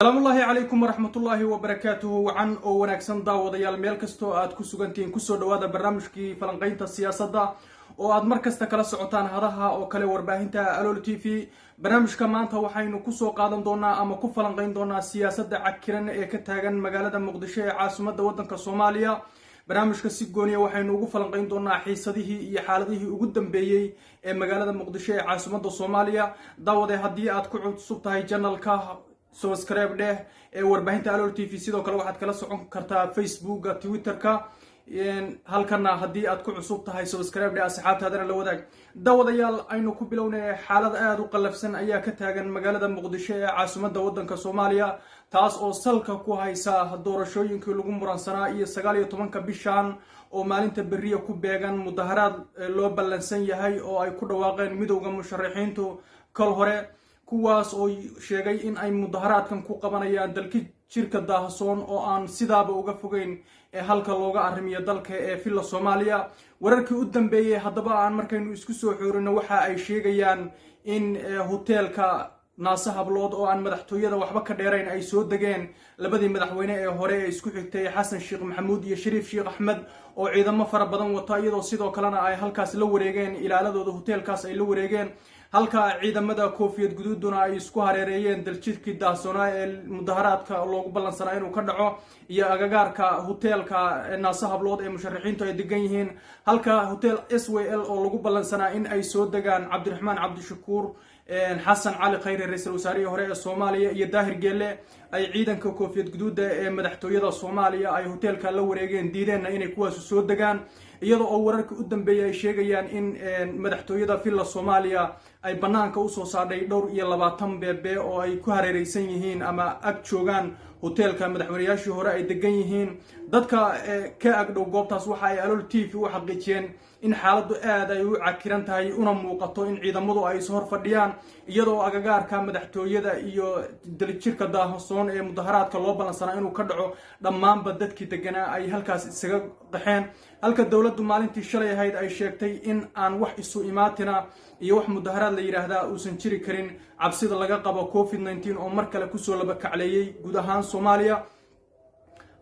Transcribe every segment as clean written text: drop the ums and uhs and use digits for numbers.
السلام الله عليكم ورحمة الله وبركاته وعن ونكسن داوديال ميل كستو aad ku sugantiin kusoo dhawaada barnaamijkii falanqaynta siyaasadda oo aad markasta kala socotaan hadaha oo kale warbaahinta Alool TV barnaamijka maanta waxaynu ku soo qaadan doonaa ama ku falanqayn doonaa siyaasadda cakiran ee ka taagan magaalada Muqdisho ee caasimadda waddanka Soomaaliya barnaamijka si gooniya waxaynu ugu falanqayn doonaa xiisadihii iyo xaaladihii ugu dambeeyay ee magaalada Muqdisho ee caasimadda Soomaaliya daawade haddii aad ku cusub tahay channelka subscribe deh ee warbaahinta Alool TV sidoo kale waxaad kala socon kartaa Facebook Twitter-ka halkana haddii aad ku cusub tahay subscribe deh asxaabtaadana la wadaag daawadayaal aynu ku bilownay xaalad aad u qalafsan ayaa ka taagan magaalada Muqdisho ee caasimadda waddanka Soomaaliya taas oo salka ku haysa doorashooyinkii lagu muransanaa iyo 19 bishan oo maalinta bariya ku beegan mudaharaad loo ballansan yahay oo ay ku dhawaaqeen midowga musharaxiintu kal hore kuwaas oo sheegay in ay mudaharaadkan ku qabanayaan dalka jirka daahsoon oo aan sidaaba uga fogeyn ee halka looga arrimiyo dalka ee filla Soomaaliya wararkii u dambeeyay haddaba aan markaynu isku soo xoorino waxa ay sheegayaan in hotelka Naasa Hablood oo aan madaxtooyada waxba ka dheerayn ay soo dageen labadii madaxweyne ee hore ee isku xigtay Xasan Sheekh Maxamuud iyo Shariif Sheekh Axmed oo ciidamo fara badan wata iyadoo sidoo kalena ay halkaas la wareegeen ilaaladooda hotelkaas ay la wareegeen halka ciidamada koofiyad guduuduna ay isku hareereeyeen daljidkii daahsoonaa ee mudaharaadka loogu ballansanaa inuu ka dhaco iyo agagaarka hotelka Naasa Hablood ee musharaxiintu ay degan yihiin halka hotel SWL oo lagu ballansanaa in ay soo degaan Cabdiraxmaan Cabdishakuur Xasan Cali Khayre ra'iisul wasaarihii hore ee Soomaaliya iyo Daahir Geelle ay ciidanka koofiyad guduuda ee madaxtooyada Soomaaliya ay hotelka la wareegeen diideen inay kuwaas soo degaan iyadoo oo wararka u dambeeyay ay sheegayaan in madaxtooyada filla Soomaaliya ay banaanka u soo saadhay dhowr iyo 20 beebe oo ay ku hareeraysan yihiin ama ag joogaan hotelka madaxweynayaashii hore ay degan yihiin dadka ka agdhow goobtaas waxa ay Alool TV u xaqiijiyeen in xaaladdu aad ay u cakiran tahay una muuqato in ciidamadu ay soo hor fadhiyaan iyadoo agagaarka madaxtooyada iyo daljirka daahsoon ee mudaharaadka loo ballansanaa inuu ka dhaco dhammaanba dadkii deganaa ay halkaas isaga qaxeen halka dawladdu maalintii shalay ahayd ay sheegtay in aan wax isu imaatina iyo wax mudaharaad la yiraahdaa uusan jiri karin cabsida laga qabo COVID-19 oo mar kale ku soo laba kacleeyay guud ahaan Soomaaliya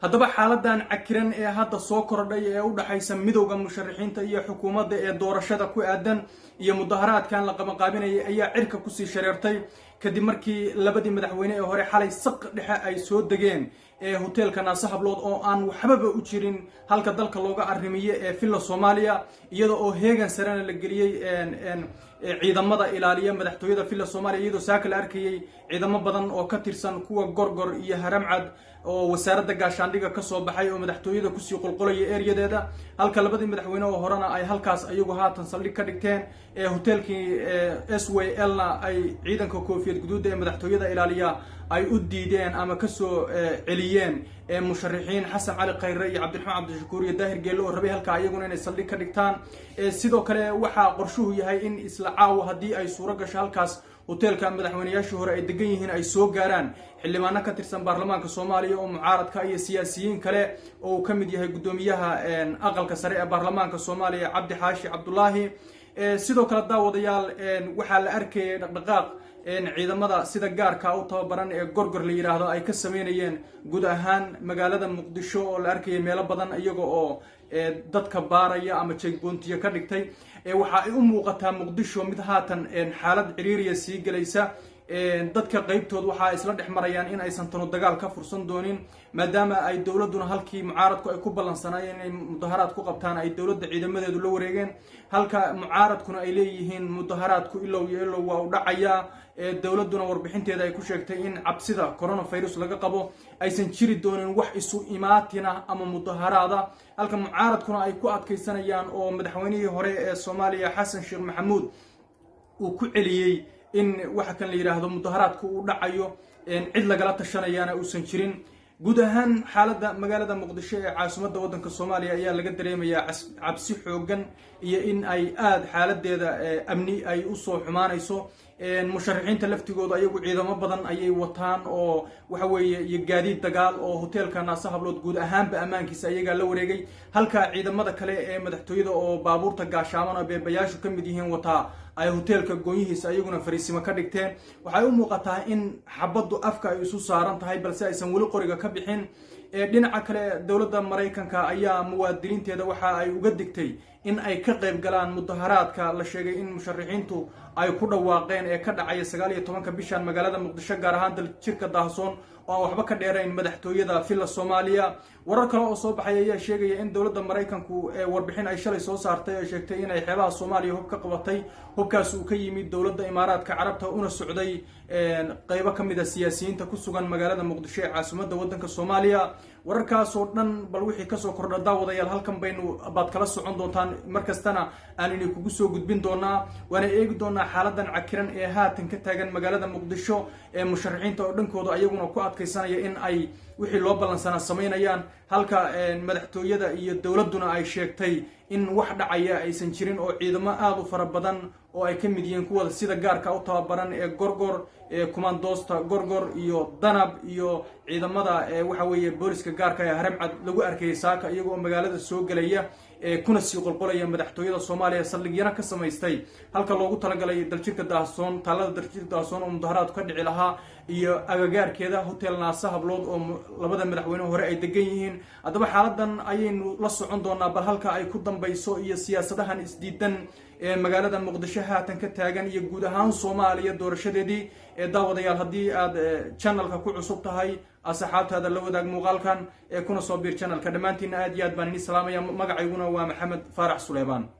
haddaba xaaladan cakiran ee hadda soo kordhay ee u dhaxaysa midowga musharaxiinta iyo xukuumadda ee doorashada ku aadan iyo mudaharaadkan la qabanqaabinayay ayaa cirka ku sii shareertay kadib markii labadii madaxweyne ee hore xalay saq dhexe ay soo degeen ee hotelka Naasa Hablood oo aan waxba u jirin halka dalka looga arrimiyo ee filla Soomaaliya iyadoo oo heegan sarena la geliyay ciidamada ilaaliya madaxtooyada filla Soomaaliya iyadoo saakal arkayay ciidamo badan oo ka tirsan kuwa gorgor iyo haramcad oo wasaaradda gaashaandhiga ka soo baxay oo madaxtooyada ku sii qulqulaya ereyadeeda halka labadii madaxweyne oo horena ay halkaas ayagu haatan saldhig ka dhigteen ee hotelkii SWL-na ay ciidanka koofiyad guduuda ee madaxtooyada ilaaliya ay u diideen ama ka soo celiyeen musharaxiin Xasan Cali Khayre iyo Cabdiraxmaan Cabdishakuur iyo Daahir Geelle oo rabay halka ayaguna inay saldhig ka dhigtaan sidoo kale waxa qorshuhu yahay in isla caawa hadii ay suuro gasho halkaas hotelka madaxweynayaashii hore ay degan yihiin ay soo gaaraan xildhibaano ka tirsan baarlamaanka Soomaaliya oo mucaaradka iyo siyaasiyiin kale oo ka mid yahay gudoomiyaha aqalka sare ee baarlamaanka Soomaaliya Cabdi Xaashi Cabdullaahi sidoo kale daawadayaal waxa la arkay dhaqdhaqaaq ciidamada sida gaarka u tababaran ee gorgor la yiraahdo ay ka sameeyeen guud ahaan magaalada Muqdisho oo la arkay meelo badan iyaga oo dadka baaraya ama checkpointiga ka dhigtay waxa ay u muuqataa Muqdisho mid haatan xaalad ciriiriya sii galaysa dadka qaybtood waxa isla dhexmarayaan in aysan tano dagaal ka fursan doonin maadaama ay dawladuna halkii mucaaradku ay ku ballansanayeen inay mudaharaad ku qabtaan ay dawladda ciidamadeedu la wareegeen halka mucaaradkuna ay leeyihiin mudaharaadku ilow waa u dhacaya dawladuna warbixinteeda ay ku sheegtay in cabsida coronavirus laga qabo aysan jiri doonin wax isu imaatina ama mudaharaada halka mucaaradkuna ay ku adkaysanayaan oo madaxweynihii hore ee Soomaaliya Xasan Sheekh Maxamuud uu ku celiyay in waxa kan la yiraahdo mudaharaadku uu dhacayo cid lagala tashanayana uusan jirin guud ahaan xaaladda magaalada Muqdisho ee caasimadda waddanka Soomaaliya ayaa laga dareemayaa cabsi xoogan iyo in ay aad xaaladeeda amni ay u soo xumaanayso musharaxiinta laftigooda ayagu ciidamo badan ayay wataan oo waxa weeye iyo gaadiid dagaal oo hotelka Naasa Hablood guud ahaanba amaankiisa ayaga la wareegay halka ciidamada kale ee madaxtooyada oo baabuurta gaashaamana beebayaashu ka mid yihiin wata ay hoteelka goonyihiisa ayaguna fariisimo ka dhigteen. waxay u muuqataa in xabaddu afka ay isu saaran tahay balse aysan weli qoriga ka bixin. dhinaca kale dowladda Mareykanka ayaa muwaadiniinteeda waxa ay uga digtay in ay ka qayb galaan mudaharaadka la sheegay in musharaxiintu ay ku dhawaaqeen ee ka dhacaya 19 bishan magaalada Muqdisho gaar ahaan daljirka Daahsoon oo aan waxba ka dheerayn madaxtooyada Villa Soomaaliya. warar kale oo soo baxay ayaa sheegaya in dowladda Mareykanku warbixin ay shalay soo saartay ay sheegtay in ay xeebaha Soomaaliya hub ka qabatay. hubkaas uu ka yimid dowladda Imaaraadka Carabta una socday qaybo kamid ah siyaasiyiinta ku sugan magaalada Muqdisho ee caasimadda waddanka Soomaaliya. wararkaas oo dhan bal wixii ka soo kordha daawadayaal halkan baynu baad kala socon doontaan markastana aan inay kugu soo gudbin doonaa. waana eegi doonaa xaaladan cakiran ee haatan ka taagan magaalada Muqdisho ee musharaxiinta oo dhankooda ayaguna ku adkaysanaya in ay wixii loo balansanaa sameynayaan, halka madaxtooyada iyo dowladuna ay sheegtay in wax dhacaya aysan jirin oo ciidamo aad u fara badan oo ay ka mid yihiin kuwa sida gaarka u tababaran ee Gorgor commandosta Gorgor iyo Danab iyo ciidamada waxa weeye booliska gaarka ee Haramcad lagu arkay saaka iyagoo magaalada soo galaya kuna sii qolqolaya madaxtooyada Soomaaliya saldhigyana ka samaystay halka loogu talagalay daljirka Daahsoon. talada daljirka Daahsoon oo mudaharaad ka dhici lahaa iyo agagaarkeeda hotel Naasa Hablood oo labada madaxweyne hore ay degan yihiin. haddaba xaaladan ayaynu la socon doonaa bal halka ay ku dambayso iyo siyaasadahan isdiidan ee magaalada Muqdisho haatan ka taagan iyo guud ahaan Soomaaliya doorashadeedii. daawadayaal haddii aad channelka ku cusub tahay asxaabtaada la wadaag muuqaalkan kuna soo biir channelka. dhammaantiin aad iyo aad baan idin salaamaya. magacayguna waa Maxamed Faarax Suleymaan.